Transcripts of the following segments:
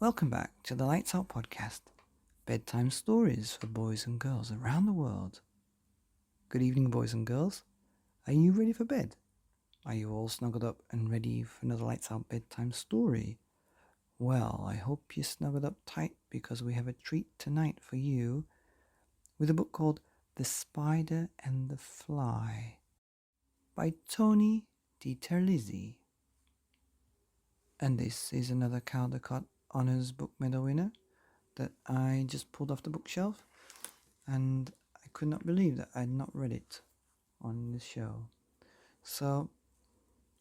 Welcome back to the Lights Out podcast, bedtime stories for boys and girls around the world. Good evening, boys and girls. Are you ready for bed? Are you all snuggled up and ready for another Lights Out bedtime story? Well, I hope you snuggled up tight because we have a treat tonight for you with a book called The Spider and the Fly by Tony DiTerlizzi. And this is another Caldecott Honours Book Medal winner that I just pulled off the bookshelf, and I could not believe that I had not read it on this show. So,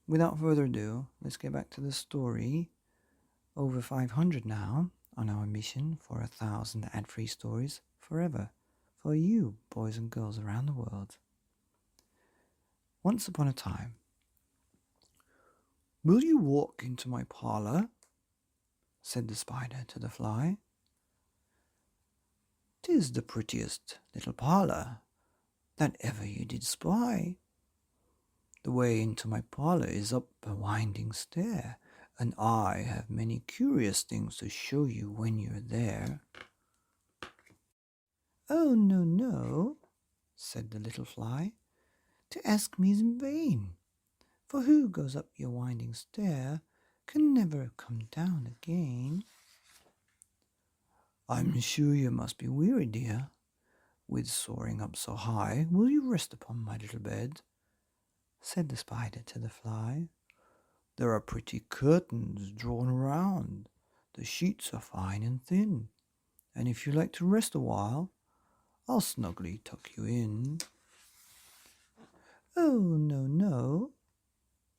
without further ado, let's get back to the story. Over 500 now on our mission for 1,000 ad-free stories forever for you, boys and girls around the world. Once upon a time. "Will you walk into my parlour?" said the spider to the fly. "'Tis the prettiest little parlour that ever you did spy. The way into my parlour is up a winding stair, and I have many curious things to show you when you're there." "Oh, no, no," said the little fly, "to ask me is in vain, for who goes up your winding stair can never come down again." "I'm sure you must be weary, dear, with soaring up so high. Will you rest upon my little bed?" said the spider to the fly. "There are pretty curtains drawn around. The sheets are fine and thin, and if you like to rest a while, I'll snugly tuck you in." "Oh, no, no,"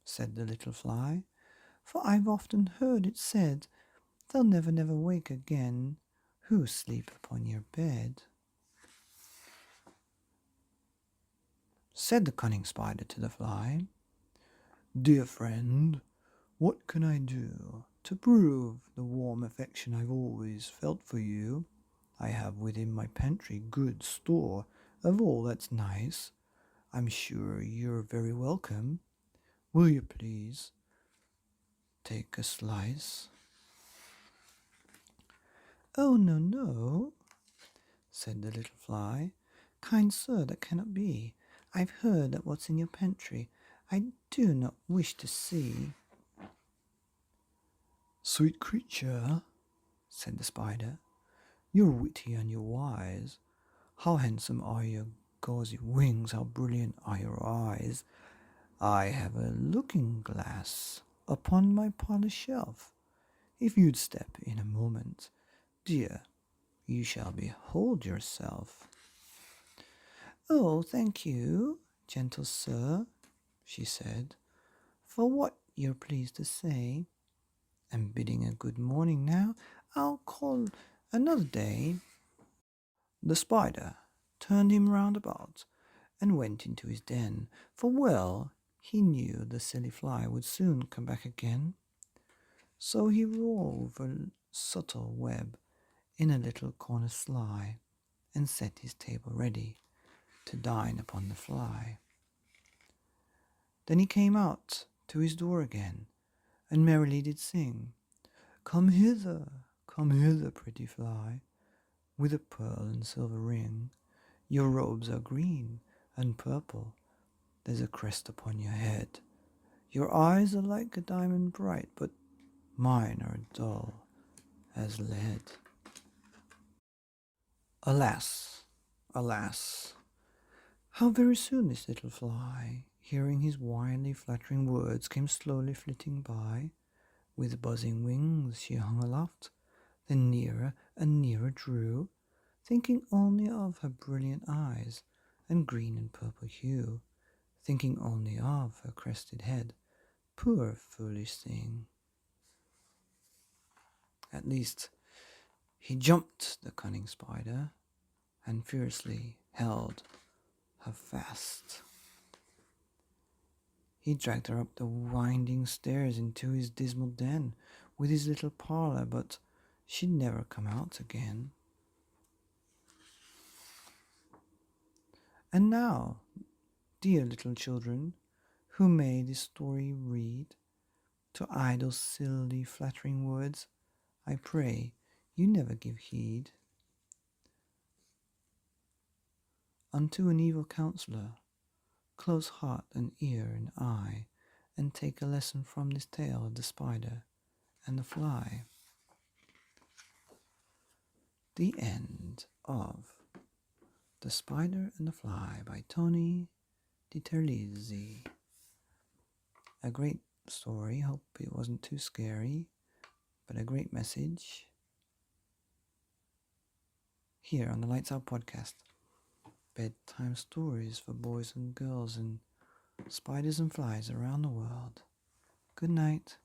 said the little fly, "for I've often heard it said, they'll never, never wake again who sleep upon your bed." Said the cunning spider to the fly, "Dear friend, what can I do to prove the warm affection I've always felt for you? I have within my pantry good store of all that's nice. I'm sure you're very welcome. Will you please take a slice?" "Oh, no, no," said the little fly. "Kind sir, that cannot be. I've heard that what's in your pantry I do not wish to see." "Sweet creature," said the spider, "you're witty and you're wise. How handsome are your gauzy wings, how brilliant are your eyes. I have a looking-glass upon my parlour shelf. If you'd step in a moment, dear, you shall behold yourself." "Oh, thank you, gentle sir," she said, "for what you're pleased to say. And bidding a good morning now, I'll call another day." The spider turned him round about and went into his den, for well he knew the silly fly would soon come back again. So he wove a subtle web in a little corner sly, and set his table ready to dine upon the fly. Then he came out to his door again, and merrily did sing, come hither, pretty fly, with a pearl and silver ring. Your robes are green and purple, there's a crest upon your head. Your eyes are like a diamond bright, but mine are dull as lead." Alas, alas, how very soon this little fly, hearing his wildly flattering words, came slowly flitting by. With buzzing wings she hung aloft, then nearer and nearer drew, thinking only of her brilliant eyes and green and purple hue, thinking only of her crested head. Poor foolish thing! At least he jumped, the cunning spider, and fiercely held her fast. He dragged her up the winding stairs into his dismal den with his little parlour, but she'd never come out again. And now, dear little children, who may this story read, to idle, silly, flattering words I pray you never give heed unto an evil counselor. Close heart and ear and eye, and take a lesson from this tale of the spider and the fly. The end of The Spider and the Fly by Tony DiTerlizzi. A great story. Hope it wasn't too scary, but a great message here on the Lights Out podcast. Bedtime stories for boys and girls and spiders and flies around the world. Good night.